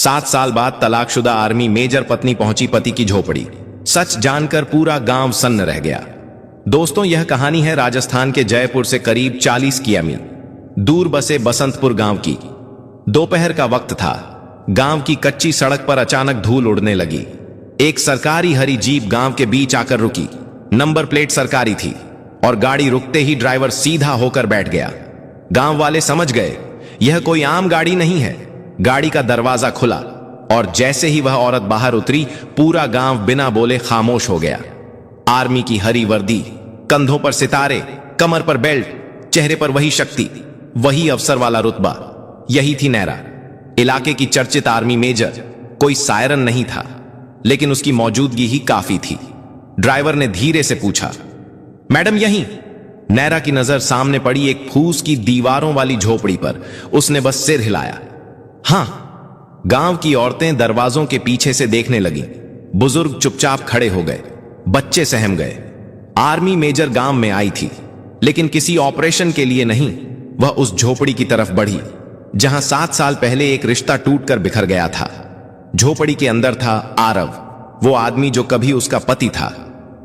7 साल बाद तलाकशुदा आर्मी मेजर पत्नी पहुंची पति की झोपड़ी। सच जानकर पूरा गांव सन्न रह गया। दोस्तों, यह कहानी है राजस्थान के जयपुर से करीब 40 किमी दूर बसे बसंतपुर गांव की। दोपहर का वक्त था। गांव की कच्ची सड़क पर अचानक धूल उड़ने लगी। एक सरकारी हरी जीप गांव के बीच आकर रुकी। नंबर प्लेट सरकारी थी और गाड़ी रुकते ही ड्राइवर सीधा होकर बैठ गया। गांव वाले समझ गए यह कोई आम गाड़ी नहीं है। गाड़ी का दरवाजा खुला और जैसे ही वह औरत बाहर उतरी, पूरा गांव बिना बोले खामोश हो गया। आर्मी की हरी वर्दी, कंधों पर सितारे, कमर पर बेल्ट, चेहरे पर वही शक्ति, वही अफसर वाला रुतबा। यही थी नैरा, इलाके की चर्चित आर्मी मेजर। कोई सायरन नहीं था, लेकिन उसकी मौजूदगी ही काफी थी। ड्राइवर ने धीरे से पूछा, मैडम यहीं? नैरा की नजर सामने पड़ी एक फूस की दीवारों वाली झोपड़ी पर। उसने बस सिर हिलाया। हां। गांव की औरतें दरवाजों के पीछे से देखने लगी। बुजुर्ग चुपचाप खड़े हो गए, बच्चे सहम गए। आर्मी मेजर गांव में आई थी, लेकिन किसी ऑपरेशन के लिए नहीं। वह उस झोपड़ी की तरफ बढ़ी जहां 7 साल पहले एक रिश्ता टूटकर बिखर गया था। झोपड़ी के अंदर था आरव, वो आदमी जो कभी उसका पति था।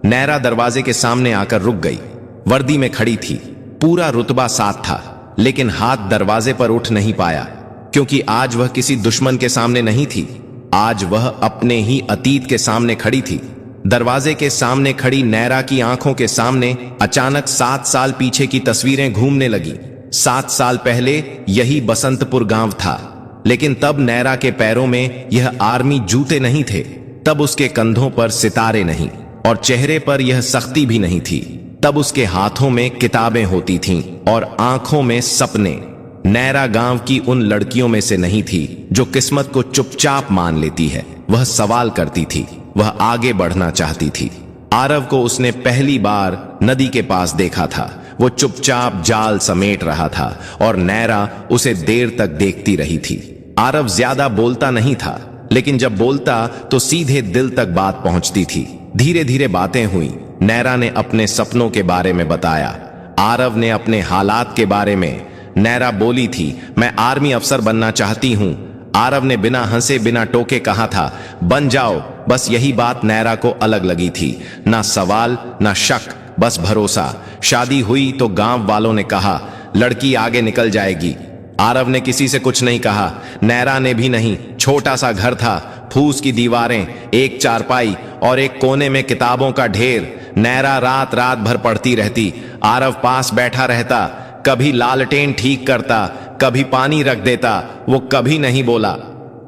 नैरा दरवाजे के सामने आकर रुक गई। वर्दी में खड़ी थी, पूरा रुतबा साथ था, लेकिन हाथ दरवाजे पर उठ नहीं पाया, क्योंकि आज वह किसी दुश्मन के सामने नहीं थी। आज वह अपने ही अतीत के सामने खड़ी थी। दरवाजे के सामने खड़ी नैरा की आंखों के सामने अचानक 7 साल पीछे की तस्वीरें घूमने लगी। 7 साल पहले यही बसंतपुर गांव था, लेकिन तब नैरा के पैरों में यह आर्मी जूते नहीं थे। तब उसके कंधों पर सितारे नहीं और चेहरे पर यह सख्ती भी नहीं थी। तब उसके हाथों में किताबें होती थीं और आंखों में सपने। नैरा गांव की उन लड़कियों में से नहीं थी जो किस्मत को चुपचाप मान लेती है। वह सवाल करती थी, वह आगे बढ़ना चाहती थी। आरव को उसने पहली बार नदी के पास देखा था। वो चुपचाप जाल समेट रहा था और नैरा उसे देर तक देखती रही थी। आरव ज्यादा बोलता नहीं था, लेकिन जब बोलता तो सीधे दिल तक बात पहुंचती थी। धीरे धीरे बातें हुई। नैरा ने अपने सपनों के बारे में बताया, आरव ने अपने हालात के बारे में। नैरा बोली थी, मैं आर्मी अफसर बनना चाहती हूं। आरव ने बिना हंसे बिना टोके कहा था, बन जाओ। बस यही बात नैरा को अलग लगी थी। ना सवाल ना शक, बस भरोसा। शादी हुई तो गांव वालों ने कहा लड़की आगे निकल जाएगी। आरव ने किसी से कुछ नहीं कहा, नैरा ने भी नहीं। छोटा सा घर था, फूस की दीवारें, एक चारपाई और एक कोने में किताबों का ढेर। नैरा रात रात भर पढ़ती रहती। आरव पास बैठा रहता, कभी लालटेन ठीक करता, कभी पानी रख देता। वो कभी नहीं बोला,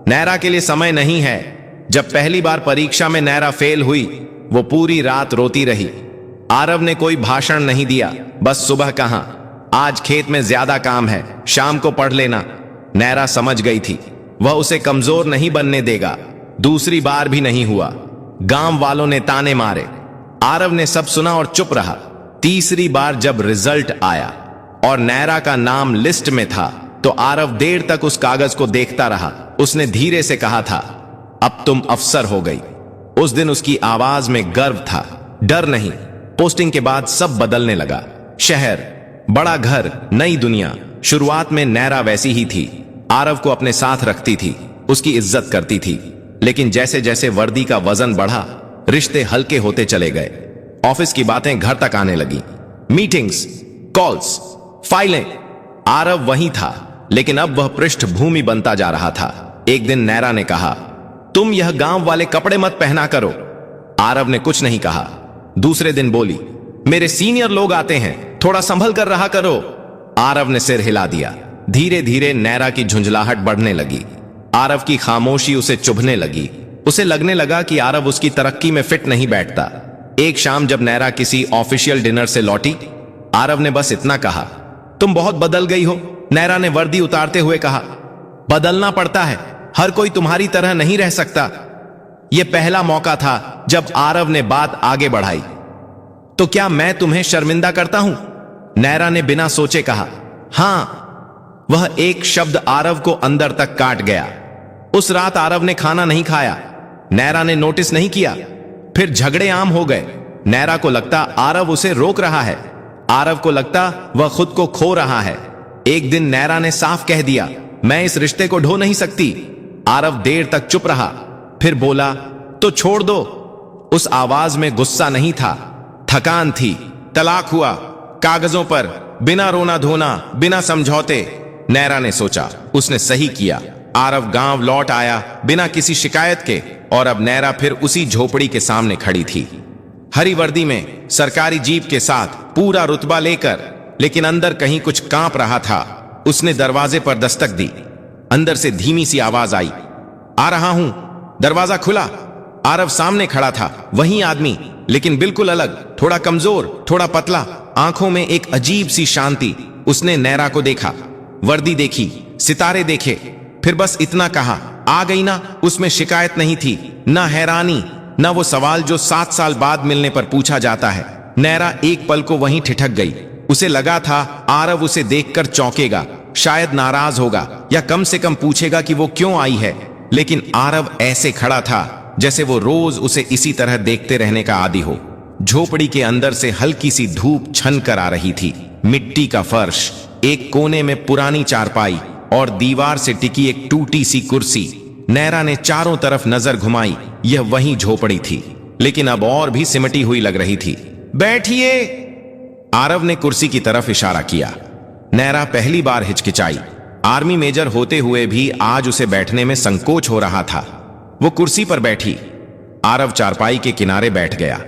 नैरा के लिए समय नहीं है। जब पहली बार परीक्षा में नैरा फेल हुई, वो पूरी रात रोती रही। आरव ने कोई भाषण नहीं दिया, बस सुबह कहा, आज खेत में ज्यादा काम है, शाम को पढ़ लेना। नैरा समझ गई थी वह उसे कमजोर नहीं बनने देगा। दूसरी बार भी नहीं हुआ। गांव वालों ने ताने मारे। आरव ने सब सुना और चुप रहा। तीसरी बार जब रिजल्ट आया और नैरा का नाम लिस्ट में था, तो आरव देर तक उस कागज को देखता रहा। उसने धीरे से कहा था, अब तुम अफसर हो गई। उस दिन उसकी आवाज में गर्व था, डर नहीं। पोस्टिंग के बाद सब बदलने लगा। शहर, बड़ा घर, नई दुनिया। शुरुआत में नैरा वैसी ही थी। आरव को अपने साथ रखती थी, उसकी इज्जत करती थी। लेकिन जैसे जैसे वर्दी का वजन बढ़ा, रिश्ते हल्के होते चले गए। ऑफिस की बातें घर तक आने लगी। मीटिंग्स, कॉल्स, फाइलें। आरव वहीं था, लेकिन अब वह पृष्ठभूमि बनता जा रहा था। एक दिन नैरा ने कहा, तुम यह गांव वाले कपड़े मत पहना करो। आरव ने कुछ नहीं कहा। दूसरे दिन बोली, मेरे सीनियर लोग आते हैं, थोड़ा संभल कर रहा करो। आरव ने सिर हिला दिया। धीरे धीरे नैरा की झुंझलाहट बढ़ने लगी। आरव की खामोशी उसे चुभने लगी। उसे लगने लगा कि आरव उसकी तरक्की में फिट नहीं बैठता। एक शाम जब नैरा किसी ऑफिशियल डिनर से लौटी, आरव ने बस इतना कहा, तुम बहुत बदल गई हो। नैरा ने वर्दी उतारते हुए कहा, बदलना पड़ता है, हर कोई तुम्हारी तरह नहीं रह सकता। यह पहला मौका था जब आरव ने बात आगे बढ़ाई। तो क्या मैं तुम्हें शर्मिंदा करता हूं? नैरा ने बिना सोचे कहा, हां। वह एक शब्द आरव को अंदर तक काट गया। उस रात आरव ने खाना नहीं खाया। नैरा ने नोटिस नहीं किया। फिर झगड़े आम हो गए। नैरा को लगता आरव उसे रोक रहा है, आरव को लगता वह खुद को खो रहा है। एक दिन नैरा ने साफ कह दिया, मैं इस रिश्ते को ढो नहीं सकती। आरव देर तक चुप रहा, फिर बोला, तो छोड़ दो। उस आवाज में गुस्सा नहीं था, थकान थी। तलाक हुआ, कागजों पर, बिना रोना धोना, बिना समझौते। नैरा ने सोचा, उसने सही किया। आरव गांव लौट आया बिना किसी शिकायत के, और अब नैरा फिर उसी झोपड़ी के सामने खड़ी थी, हरी वर्दी में, सरकारी जीप के साथ, पूरा रुतबा लेकर। लेकिन अंदर कहीं कुछ कांप रहा था। उसने दरवाजे पर दस्तक दी। अंदर से धीमी सी आवाज आई, आ रहा हूं। दरवाजा खुला। आरव सामने खड़ा था, वही आदमी, लेकिन बिल्कुल अलग, थोड़ा कमजोर, थोड़ा पतला, आंखों में एक अजीब सी शांति। उसने नैरा को देखा, वर्दी देखी, सितारे देखे, फिर बस इतना कहा, आ गई ना। उसमें शिकायत नहीं थी, ना हैरानी, ना वो सवाल जो 7 साल बाद मिलने पर पूछा जाता है। नैरा एक पल को वहीं ठिठक गई। उसे लगा था आरव उसे देखकर चौंकेगा, शायद नाराज होगा, या कम से कम पूछेगा कि वो क्यों आई है। लेकिन आरव ऐसे खड़ा था जैसे वो रोज उसे इसी तरह देखते रहने का आदी हो। झोपड़ी के अंदर से हल्की सी धूप छन कर आ रही थी। मिट्टी का फर्श, एक कोने में पुरानी चारपाई और दीवार से टिकी एक टूटी सी कुर्सी। नैरा ने चारों तरफ नजर घुमाई, यह वही झोपड़ी थी, लेकिन अब और भी सिमटी हुई लग रही थी। बैठिए, आरव ने कुर्सी की तरफ इशारा किया। नैरा पहली बार हिचकिचाई। आर्मी मेजर होते हुए भी आज उसे बैठने में संकोच हो रहा था। वो कुर्सी पर बैठी। आरव चारपाई के किनारे बैठ गया।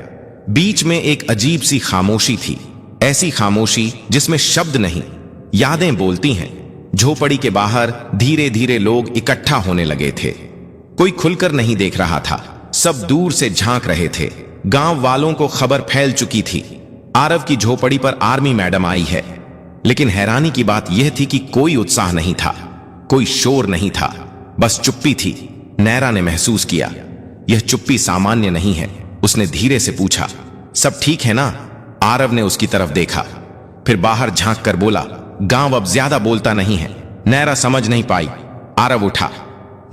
बीच में एक अजीब सी खामोशी थी, ऐसी खामोशी जिसमें शब्द नहीं, यादें बोलती हैं। झोपड़ी के बाहर धीरे धीरे लोग इकट्ठा होने लगे थे। कोई खुलकर नहीं देख रहा था, सब दूर से झांक रहे थे। गांव वालों को खबर फैल चुकी थी, आरव की झोपड़ी पर आर्मी मैडम आई है। लेकिन हैरानी की बात यह थी कि कोई उत्साह नहीं था, कोई शोर नहीं था, बस चुप्पी थी। नैरा ने महसूस किया, यह चुप्पी सामान्य नहीं है। उसने धीरे से पूछा, सब ठीक है ना? आरव ने उसकी तरफ देखा, फिर बाहर झांक कर बोला, गांव अब ज्यादा बोलता नहीं है। नैरा समझ नहीं पाई। आरव उठा,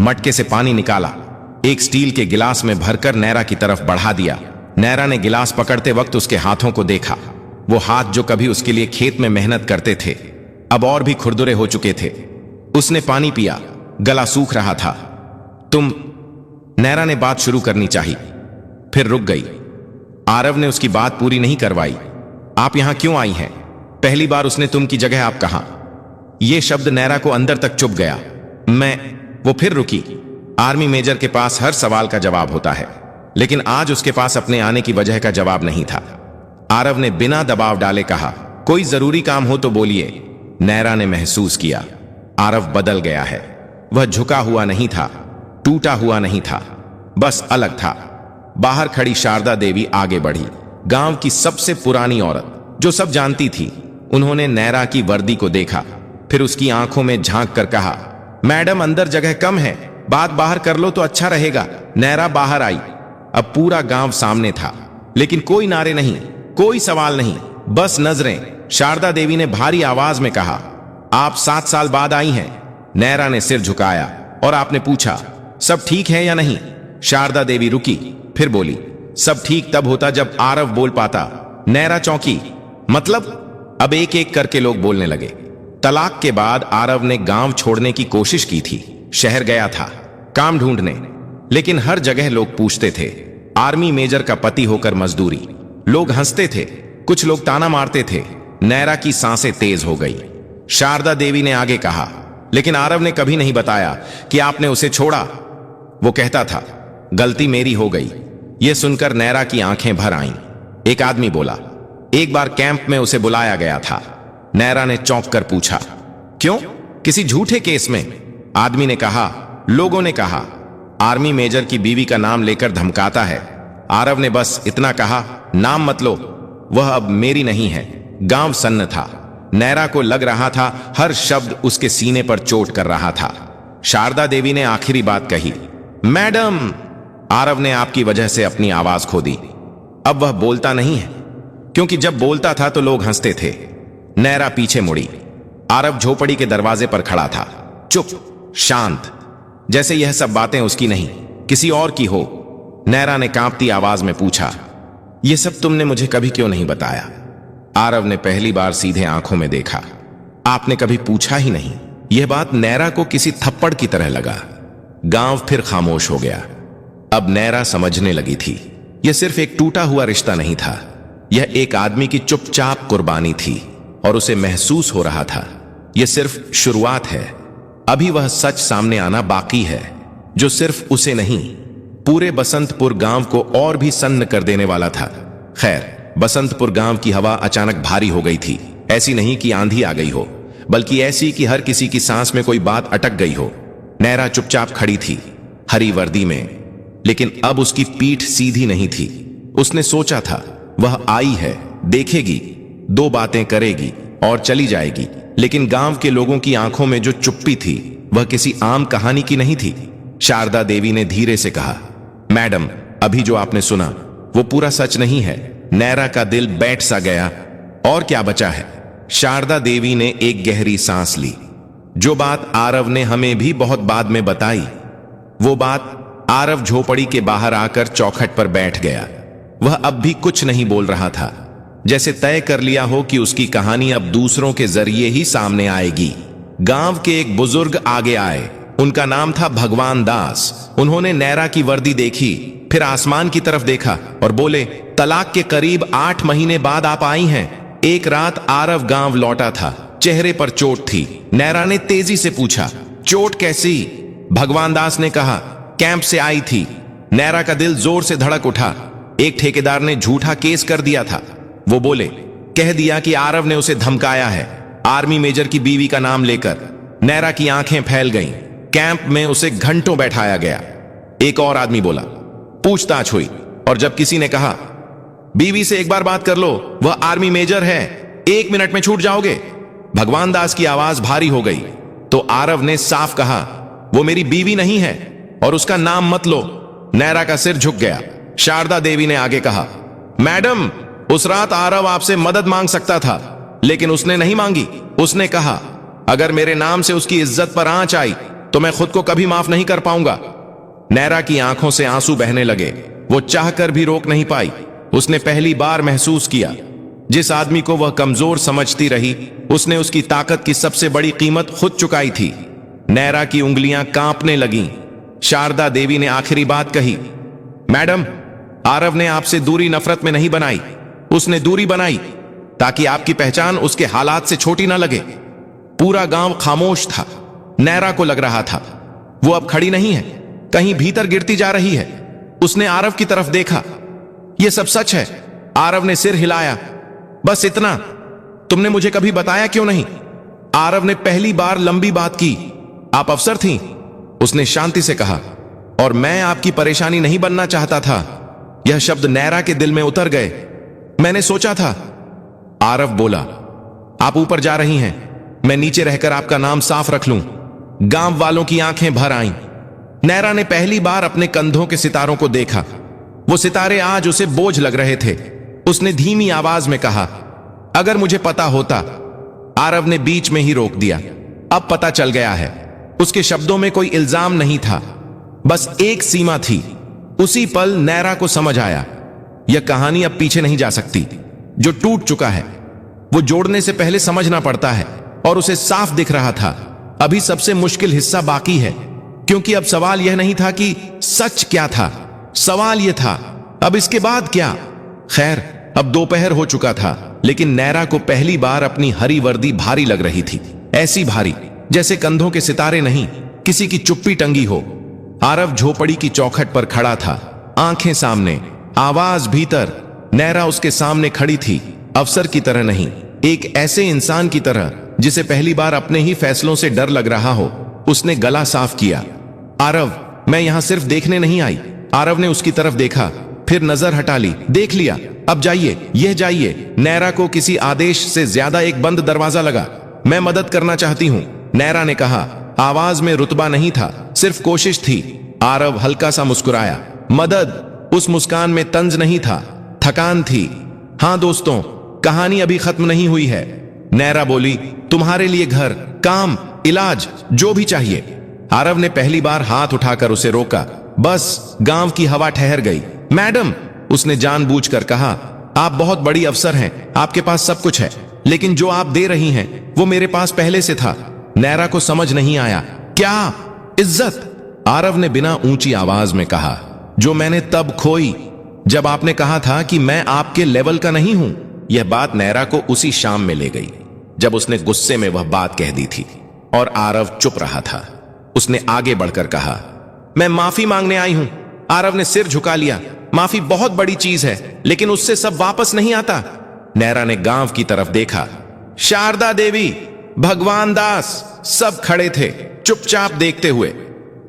मटके से पानी निकाला, एक स्टील के गिलास में भरकर नैरा की तरफ बढ़ा दिया। नैरा ने गिलास पकड़ते वक्त उसके हाथों को देखा। वो हाथ जो कभी उसके लिए खेत में मेहनत करते थे, अब और भी खुरदुरे हो चुके थे। उसने पानी पिया, गला सूख रहा था। तुम, नैरा ने बात शुरू करनी चाहिए, फिर रुक गई। आरव ने उसकी बात पूरी नहीं करवाई। आप यहां क्यों आई हैं? पहली बार उसने तुम की जगह आप कहा। यह शब्द नैरा को अंदर तक चुभ गया। वो फिर रुकी। आर्मी मेजर के पास हर सवाल का जवाब होता है, लेकिन आज उसके पास अपने आने की वजह का जवाब नहीं था। आरव ने बिना दबाव डाले कहा, कोई जरूरी काम हो तो बोलिए। नैरा ने महसूस किया, आरव बदल गया है। वह झुका हुआ नहीं था, टूटा हुआ नहीं था, बस अलग था। बाहर खड़ी शारदा देवी आगे बढ़ी, गांव की सबसे पुरानी औरत, जो सब जानती थी। उन्होंने नैरा की वर्दी को देखा, फिर उसकी आंखों में झांक कर कहा, मैडम अंदर जगह कम है, बात बाहर कर लो तो अच्छा रहेगा। नैरा बाहर आई। अब पूरा गांव सामने था, लेकिन कोई नारे नहीं, कोई सवाल नहीं, बस नजरें। शारदा देवी ने भारी आवाज में कहा, आप 7 साल बाद आई हैं। नैरा ने सिर झुकाया और आपने पूछा, सब ठीक है या नहीं? शारदा देवी रुकी, फिर बोली, सब ठीक तब होता जब आरव बोल पाता। नैरा चौंकी, मतलब? अब एक एक करके लोग बोलने लगे। तलाक के बाद आरव ने गांव छोड़ने की कोशिश की थी, शहर गया था काम ढूंढने, लेकिन हर जगह लोग पूछते थे, आर्मी मेजर का पति होकर मजदूरी। लोग हंसते थे, कुछ लोग ताना मारते थे। नैरा की सांसें तेज हो गई। शारदा देवी ने आगे कहा, लेकिन आरव ने कभी नहीं बताया कि आपने उसे छोड़ा। वो कहता था, गलती मेरी हो गई। यह सुनकर नैरा की आंखें भर आईं। एक आदमी बोला, एक बार कैंप में उसे बुलाया गया था। नैरा ने चौंक कर पूछा, क्यों? किसी झूठे केस में? आदमी ने कहा, लोगों ने कहा, आर्मी मेजर की बीवी का नाम लेकर धमकाता है। आरव ने बस इतना कहा, नाम मत लो, वह अब मेरी नहीं है। गांव सन्न था। नैरा को लग रहा था हर शब्द उसके सीने पर चोट कर रहा था। शारदा देवी ने आखिरी बात कही, मैडम। आरव ने आपकी वजह से अपनी आवाज खो दी। अब वह बोलता नहीं है, क्योंकि जब बोलता था तो लोग हंसते थे। नैरा पीछे मुड़ी। आरव झोपड़ी के दरवाजे पर खड़ा था, चुप, शांत, जैसे यह सब बातें उसकी नहीं, किसी और की हो। नैरा ने कांपती आवाज में पूछा, यह सब तुमने मुझे कभी क्यों नहीं बताया? आरव ने पहली बार सीधे आंखों में देखा। आपने कभी पूछा ही नहीं। यह बात नैरा को किसी थप्पड़ की तरह लगा। गांव फिर खामोश हो गया। अब नैरा समझने लगी थी, यह सिर्फ एक टूटा हुआ रिश्ता नहीं था, यह एक आदमी की चुपचाप कुर्बानी थी और उसे महसूस हो रहा था यह सिर्फ शुरुआत है। अभी वह सच सामने आना बाकी है जो सिर्फ उसे नहीं, पूरे बसंतपुर गांव को और भी सन्न कर देने वाला था। खैर, बसंतपुर गांव की हवा अचानक भारी हो गई थी। ऐसी नहीं कि आंधी आ गई हो, बल्कि ऐसी कि हर किसी की सांस में कोई बात अटक गई हो। नैरा चुपचाप खड़ी थी, हरी वर्दी में, लेकिन अब उसकी पीठ सीधी नहीं थी। उसने सोचा था वह आई है, देखेगी, 2 बातें करेगी और चली जाएगी। लेकिन गांव के लोगों की आंखों में जो चुप्पी थी वह किसी आम कहानी की नहीं थी। शारदा देवी ने धीरे से कहा, मैडम, अभी जो आपने सुना वो पूरा सच नहीं है। नैरा का दिल बैठ सा गया। और क्या बचा है? शारदा देवी ने एक गहरी सांस ली। जो बात आरव ने हमें भी बहुत बाद में बताई, वो बात। आरव झोपड़ी के बाहर आकर चौखट पर बैठ गया। वह अब भी कुछ नहीं बोल रहा था, जैसे तय कर लिया हो कि उसकी कहानी अब दूसरों के जरिए ही सामने आएगी। गांव के एक बुजुर्ग आगे आए। उनका नाम था भगवान दास। उन्होंने नैरा की वर्दी देखी, फिर आसमान की तरफ देखा और बोले, तलाक के करीब 8 महीने बाद आप आई हैं। एक रात आरव गांव लौटा था, चेहरे पर चोट थी। नैरा ने तेजी से पूछा, चोट कैसी? भगवान दास ने कहा, कैंप से आई थी। नैरा का दिल जोर से धड़क उठा। एक ठेकेदार ने झूठा केस कर दिया था। वो बोले, कह दिया कि आरव ने उसे धमकाया है, आर्मी मेजर की बीवी का नाम लेकर। नैरा की आंखें फैल गईं। कैंप में उसे घंटों बैठाया गया। एक और आदमी बोला, पूछताछ हुई और जब किसी ने कहा, बीवी से एक बार बात कर लो, वह आर्मी मेजर है, 1 मिनट में छूट जाओगे। भगवान दास की आवाज भारी हो गई तो आरव ने साफ कहा, वो मेरी बीवी नहीं है और उसका नाम मत लो। नैरा का सिर झुक गया। शारदा देवी ने आगे कहा, मैडम, उस रात आरव आपसे मदद मांग सकता था, लेकिन उसने नहीं मांगी। उसने कहा, अगर मेरे नाम से उसकी इज्जत पर आंच आई तो मैं खुद को कभी माफ नहीं कर पाऊंगा। नैरा की आंखों से आंसू बहने लगे। वो चाहकर भी रोक नहीं पाई। उसने पहली बार महसूस किया, जिस आदमी को वह कमजोर समझती रही, उसने उसकी ताकत की सबसे बड़ी कीमत खुद चुकाई थी। नैरा की उंगलियां कांपने लगीं। शारदा देवी ने आखिरी बात कही, मैडम, आरव ने आपसे दूरी नफरत में नहीं बनाई, उसने दूरी बनाई ताकि आपकी पहचान उसके हालात से छोटी ना लगे। पूरा गांव खामोश था। नैरा को लग रहा था वो अब खड़ी नहीं है, कहीं भीतर गिरती जा रही है। उसने आरव की तरफ देखा। यह सब सच है। आरव ने सिर हिलाया। बस इतना। तुमने मुझे कभी बताया क्यों नहीं? आरव ने पहली बार लंबी बात की। आप अफसर थीं, उसने शांति से कहा, और मैं आपकी परेशानी नहीं बनना चाहता था। यह शब्द नैरा के दिल में उतर गए। मैंने सोचा था। आरव बोला, आप ऊपर जा रही हैं, मैं नीचे रहकर आपका नाम साफ रख लूं। गांव वालों की आंखें भर आईं। नैरा ने पहली बार अपने कंधों के सितारों को देखा। वो सितारे आज उसे बोझ लग रहे थे। उसने धीमी आवाज में कहा, अगर मुझे पता होता। आरव ने बीच में ही रोक दिया। अब पता चल गया है। उसके शब्दों में कोई इल्जाम नहीं था, बस एक सीमा थी। उसी पल नैरा को समझ आया, यह कहानी अब पीछे नहीं जा सकती। जो टूट चुका है वो जोड़ने से पहले समझना पड़ता है, और उसे साफ दिख रहा था अभी सबसे मुश्किल हिस्सा बाकी है। क्योंकि अब सवाल यह नहीं था कि सच क्या था, सवाल यह था अब इसके बाद क्या। खैर, अब दोपहर हो चुका था, लेकिन नैरा को पहली बार अपनी हरी वर्दी भारी लग रही थी। ऐसी भारी जैसे कंधों के सितारे नहीं, किसी की चुप्पी टंगी हो। आरव झोपड़ी की चौखट पर खड़ा था, आंखें सामने, आवाज भीतर। नैरा उसके सामने खड़ी थी, अफसर की तरह नहीं, एक ऐसे इंसान की तरह जिसे पहली बार अपने ही फैसलों से डर लग रहा हो। उसने गला साफ किया, आरव, मैं यहां सिर्फ देखने नहीं आई। आरव ने उसकी तरफ देखा, फिर नजर हटा ली। देख लिया, अब जाइए, यह जाइए। नैरा को किसी आदेश से ज्यादा एक बंद दरवाजा लगा। मैं मदद करना चाहती हूं, नैरा ने कहा। आवाज में रुतबा नहीं था, सिर्फ कोशिश थी। आरव हल्का सा मुस्कुराया। मदद? उस मुस्कान में तंज नहीं था, थकान थी। हां दोस्तों, कहानी अभी खत्म नहीं हुई है। नैरा बोली, तुम्हारे लिए घर, काम, इलाज, जो भी चाहिए। आरव ने पहली बार हाथ उठाकर उसे रोका। बस गांव की हवा ठहर गई। मैडम, उसने जानबूझकर कहा, आप बहुत बड़ी अफसर हैं, आपके पास सब कुछ है, लेकिन जो आप दे रही हैं वो मेरे पास पहले से था। नैरा को समझ नहीं आया। क्या? इज्जत? आरव ने बिना ऊंची आवाज में कहा, जो मैंने तब खोई जब आपने कहा था कि मैं आपके लेवल का नहीं हूं। यह बात नैरा को उसी शाम में ले गई जब उसने गुस्से में वह बात कह दी थी, और आरव चुप रहा था। उसने आगे बढ़कर कहा, मैं माफी मांगने आई हूं। आरव ने सिर झुका लिया। माफी बहुत बड़ी चीज है, लेकिन उससे सब वापस नहीं आता। नैरा ने गांव की तरफ देखा। शारदा देवी, भगवान दास सब खड़े थे, चुपचाप देखते हुए।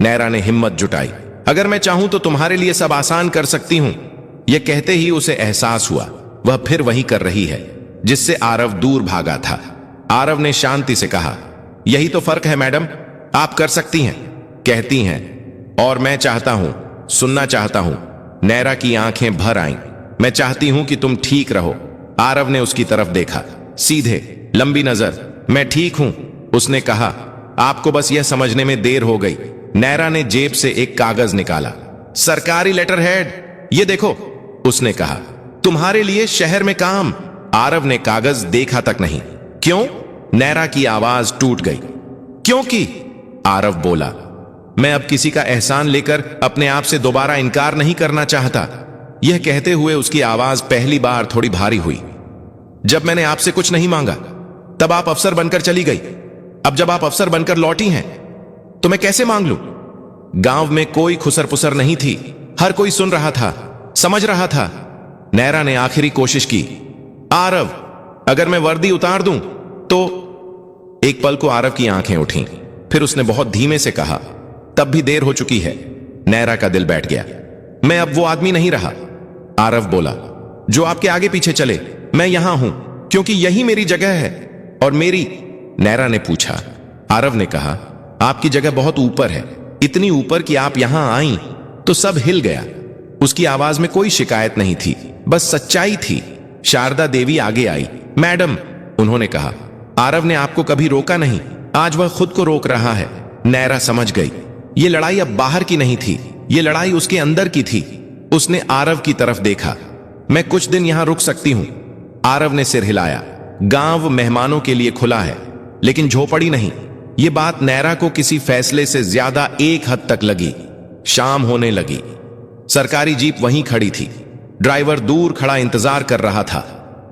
नैरा ने हिम्मत जुटाई, अगर मैं चाहूं तो तुम्हारे लिए सब आसान कर सकती हूं। यह कहते ही उसे एहसास हुआ वह फिर वही कर रही है जिससे आरव दूर भागा था। आरव ने शांति से कहा, यही तो फर्क है मैडम, आप कर सकती हैं, कहती हैं, और मैं चाहता हूं, सुनना चाहता हूं। नैरा की आंखें भर आईं। मैं चाहती हूं कि तुम ठीक रहो। आरव ने उसकी तरफ देखा, सीधे, लंबी नजर। मैं ठीक हूं, उसने कहा। आपको बस यह समझने में देर हो गई। नैरा ने जेब से एक कागज निकाला। सरकारी लेटर हेड, ये देखो, उसने कहा, तुम्हारे लिए शहर में काम। आरव ने कागज देखा तक नहीं। क्यों? नैरा की आवाज टूट गई। क्योंकि, आरव बोला, मैं अब किसी का एहसान लेकर अपने आप से दोबारा इनकार नहीं करना चाहता। यह कहते हुए उसकी आवाज पहली बार थोड़ी भारी हुई। जब मैंने आपसे कुछ नहीं मांगा तब आप अफसर बनकर चली गई। अब जब आप अफसर बनकर लौटी हैं तो मैं कैसे मांग लूं? गांव में कोई खुसर पुसर नहीं थी। हर कोई सुन रहा था, समझ रहा था। नैरा ने आखिरी कोशिश की। आरव, अगर मैं वर्दी उतार दूं तो। एक पल को आरव की आंखें उठीं। फिर उसने बहुत धीमे से कहा, तब भी देर हो चुकी है। नैरा का दिल बैठ गया। मैं अब वो आदमी नहीं रहा। आरव बोला, जो आपके आगे पीछे चले। मैं यहां हूं क्योंकि यही मेरी जगह है और मेरी। नैरा ने पूछा। आरव ने कहा, आपकी जगह बहुत ऊपर है, इतनी ऊपर कि आप यहां आई तो सब हिल गया। उसकी आवाज में कोई शिकायत नहीं थी, बस सच्चाई थी। शारदा देवी आगे आई। मैडम, उन्होंने कहा, आरव ने आपको कभी रोका नहीं, आज वह खुद को रोक रहा है। नैरा समझ गई, ये लड़ाई अब बाहर की नहीं थी, ये लड़ाई उसके अंदर की थी। उसने आरव की तरफ देखा। मैं कुछ दिन यहां रुक सकती हूं। आरव ने सिर हिलाया। गांव मेहमानों के लिए खुला है, लेकिन झोपड़ी नहीं। यह बात नैरा को किसी फैसले से ज्यादा एक हद तक लगी। शाम होने लगी। सरकारी जीप वहीं खड़ी थी। ड्राइवर दूर खड़ा इंतजार कर रहा था।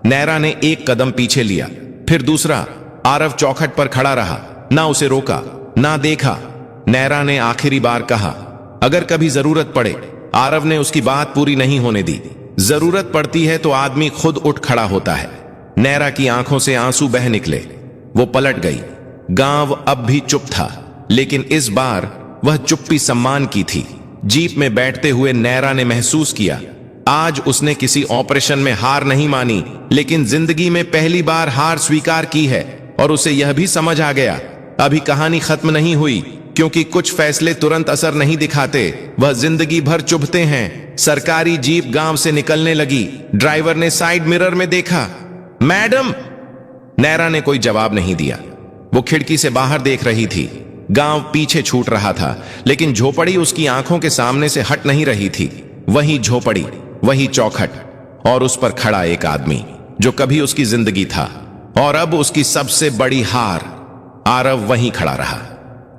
नैरा ने एक कदम पीछे लिया, फिर दूसरा। आरव चौखट पर खड़ा रहा, ना उसे रोका, ना देखा। नैरा ने आखिरी बार कहा, अगर कभी जरूरत पड़े। आरव ने उसकी बात पूरी नहीं होने दी। जरूरत पड़ती है तो आदमी खुद उठ खड़ा होता है। नैरा की आंखों से आंसू बह निकले। वो पलट गई। गांव अब भी चुप था, लेकिन इस बार वह चुप्पी सम्मान की थी। जीप में बैठते हुए नैरा ने महसूस किया, आज उसने किसी ऑपरेशन में हार नहीं मानी, लेकिन जिंदगी में पहली बार हार स्वीकार की है। और उसे यह भी समझ आ गया, अभी कहानी खत्म नहीं हुई, क्योंकि कुछ फैसले तुरंत असर नहीं दिखाते, वह जिंदगी भर चुभते हैं। सरकारी जीप गांव से निकलने लगी। ड्राइवर ने साइड मिरर में देखा। मैडम! नैरा ने कोई जवाब नहीं दिया। वो खिड़की से बाहर देख रही थी। गांव पीछे छूट रहा था, लेकिन झोपड़ी उसकी आंखों के सामने से हट नहीं रही थी। वही झोपड़ी, वही चौखट, और उस पर खड़ा एक आदमी जो कभी उसकी जिंदगी था और अब उसकी सबसे बड़ी हार। आरव वहीं खड़ा रहा।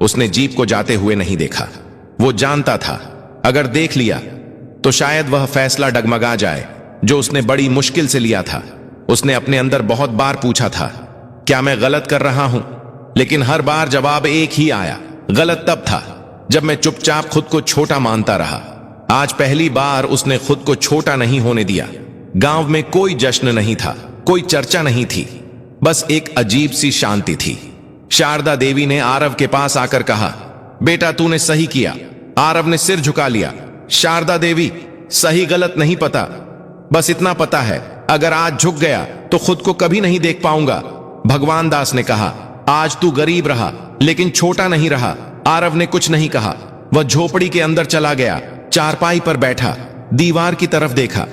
उसने जीप को जाते हुए नहीं देखा। वो जानता था, अगर देख लिया तो शायद वह फैसला डगमगा जाए जो उसने बड़ी मुश्किल से लिया था। उसने अपने अंदर बहुत बार पूछा था, क्या मैं गलत कर रहा हूं? लेकिन हर बार जवाब एक ही आया, गलत तब था जब मैं चुपचाप खुद को छोटा मानता रहा। आज पहली बार उसने खुद को छोटा नहीं होने दिया। गांव में कोई जश्न नहीं था, कोई चर्चा नहीं थी, बस एक अजीब सी शांति थी। शारदा देवी ने आरव के पास आकर कहा, बेटा तूने सही किया। आरव ने सिर झुका लिया। शारदा देवी, सही गलत नहीं पता, बस इतना पता है, अगर आज झुक गया तो खुद को कभी नहीं देख पाऊंगा। भगवान दास ने कहा, आज तू गरीब रहा लेकिन छोटा नहीं रहा। आरव ने कुछ नहीं कहा। वह झोपड़ी के अंदर चला गया। चारपाई पर बैठा, दीवार की तरफ देखा।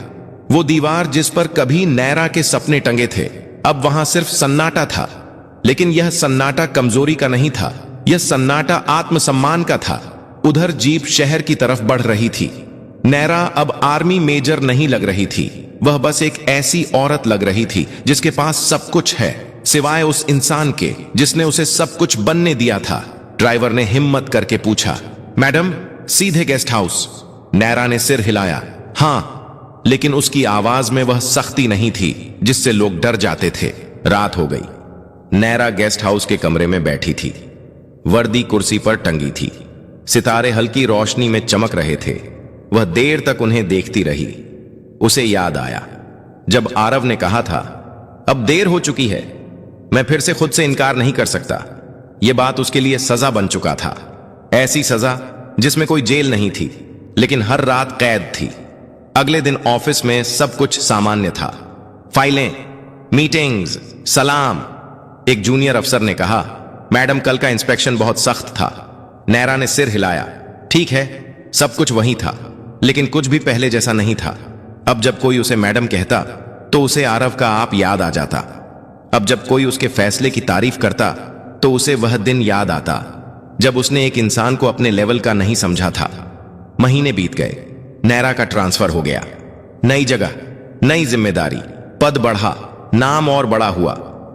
वो दीवार जिस पर कभी नैरा के सपने टंगे थे, अब वहां सिर्फ सन्नाटा था। लेकिन यह सन्नाटा कमजोरी का नहीं था, यह सन्नाटा आत्मसम्मान का था। उधर जीप शहर की तरफ बढ़ रही थी। नैरा अब आर्मी मेजर नहीं लग रही थी, वह बस एक ऐसी औरत लग रही थी जिसके पास सब कुछ है, सिवाय उस इंसान के जिसने उसे सब कुछ बनने दिया था। ड्राइवर ने हिम्मत करके पूछा, मैडम, सीधे गेस्ट हाउस। नैरा ने सिर हिलाया। हां, लेकिन उसकी आवाज में वह सख्ती नहीं थी जिससे लोग डर जाते थे। रात हो गई। नैरा गेस्ट हाउस के कमरे में बैठी थी। वर्दी कुर्सी पर टंगी थी। सितारे हल्की रोशनी में चमक रहे थे। वह देर तक उन्हें देखती रही। उसे याद आया जब आरव ने कहा था, अब देर हो चुकी है, मैं फिर से खुद से इनकार नहीं कर सकता। यह बात उसके लिए सजा बन चुका था। ऐसी सजा जिसमें कोई जेल नहीं थी, लेकिन हर रात कैद थी। अगले दिन ऑफिस में सब कुछ सामान्य था। फाइलें, मीटिंग्स, सलाम। एक जूनियर अफसर ने कहा, मैडम कल का इंस्पेक्शन बहुत सख्त था। नैरा ने सिर हिलाया। ठीक है, सब कुछ वही था, लेकिन कुछ भी पहले जैसा नहीं था। अब जब कोई उसे मैडम कहता तो उसे आरव का आप याद आ जाता। अब जब कोई उसके फैसले की तारीफ करता तो उसे वह दिन याद आता जब उसने एक इंसान को अपने लेवल का नहीं समझा था। महीने बीत गए। नैरा का ट्रांसफर हो गया। नई जगह, नई जिम्मेदारी, पद बढ़ा, नाम और बड़ा हुआ,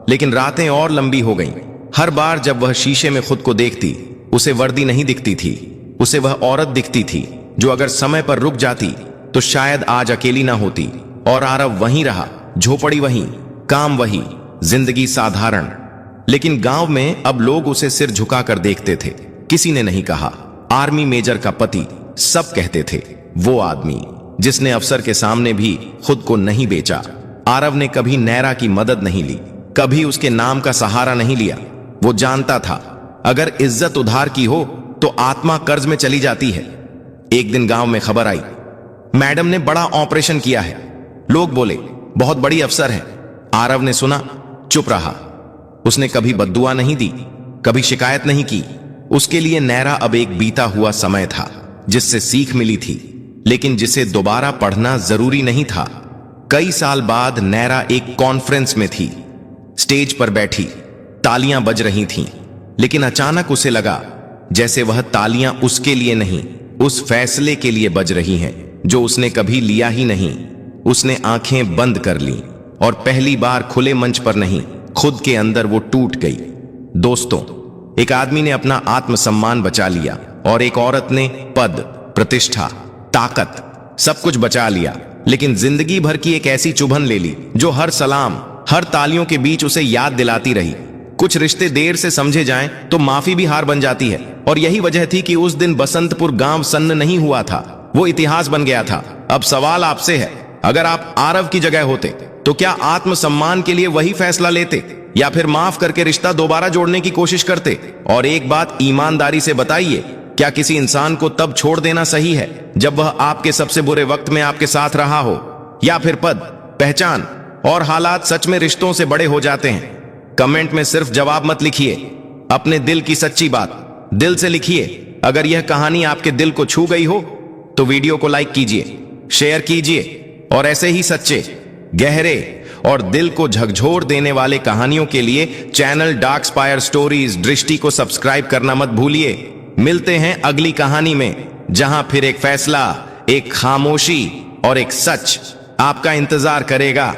लेकिन रातें और लंबी हो गईं। हर बार जब वह शीशे में खुद को देखती, उसे वर्दी नहीं दिखती थी, उसे वह औरत दिखती थी जो अगर समय पर रुक जाती तो शायद आज अकेली ना होती। और आरव वहीं रहा, झोपड़ी वहीं, काम वही, जिंदगी साधारण। लेकिन गांव में अब लोग उसे सिर झुकाकर देखते थे। किसी ने नहीं कहा आर्मी मेजर का पति, सब कहते थे वो आदमी जिसने अफसर के सामने भी खुद को नहीं बेचा। आरव ने कभी नैरा की मदद नहीं ली, कभी उसके नाम का सहारा नहीं लिया। वो जानता था अगर इज्जत उधार की हो तो आत्मा कर्ज में चली जाती है। एक दिन गांव में खबर आई, मैडम ने बड़ा ऑपरेशन किया है। लोग बोले बहुत बड़ी अफसर है। आरव ने सुना, चुप रहा। उसने कभी बद्दुआ नहीं दी, कभी शिकायत नहीं की। उसके लिए नैरा अब एक बीता हुआ समय था जिससे सीख मिली थी, लेकिन जिसे दोबारा पढ़ना जरूरी नहीं था। कई साल बाद नैरा एक कॉन्फ्रेंस में थी। स्टेज पर बैठी, तालियां बज रही थीं, लेकिन अचानक उसे लगा जैसे वह तालियां उसके लिए नहीं, उस फैसले के लिए बज रही हैं जो उसने कभी लिया ही नहीं। उसने आंखें बंद कर लीं और पहली बार खुले मंच पर नहीं, खुद के अंदर वो टूट गई। दोस्तों, एक आदमी ने अपना आत्मसम्मान बचा लिया और एक औरत ने पद, प्रतिष्ठा, ताकत, सब कुछ बचा लिया, लेकिन जिंदगी भर की एक ऐसी चुभन ले ली जो हर सलाम, हर तालियों के बीच उसे याद दिलाती रही। कुछ रिश्ते देर से समझे जाएं तो माफी भी हार बन जाती है, और यही वजह थी कि उस दिन बसंतपुर गांव सन्न नहीं हुआ था, वो इतिहास बन गया था। अब सवाल आपसे है, अगर आप आरव की जगह होते तो क्या आत्मसम्मान के लिए वही फैसला लेते या फिर माफ करके रिश्ता दोबारा जोड़ने की कोशिश करते? और एक बात ईमानदारी से बताइए, क्या किसी इंसान को तब छोड़ देना सही है जब वह आपके सबसे बुरे वक्त में आपके साथ रहा हो, या फिर पद, पहचान और हालात सच में रिश्तों से बड़े हो जाते हैं? कमेंट में सिर्फ जवाब मत लिखिए, अपने दिल की सच्ची बात दिल से लिखिए। अगर यह कहानी आपके दिल को छू गई हो तो वीडियो को लाइक कीजिए, शेयर कीजिए, और ऐसे ही सच्चे, गहरे और दिल को झकझोर देने वाले कहानियों के लिए चैनल डार्क स्पायर स्टोरीज दृष्टि को सब्सक्राइब करना मत भूलिए। मिलते हैं अगली कहानी में, जहां फिर एक फैसला, एक खामोशी और एक सच आपका इंतजार करेगा।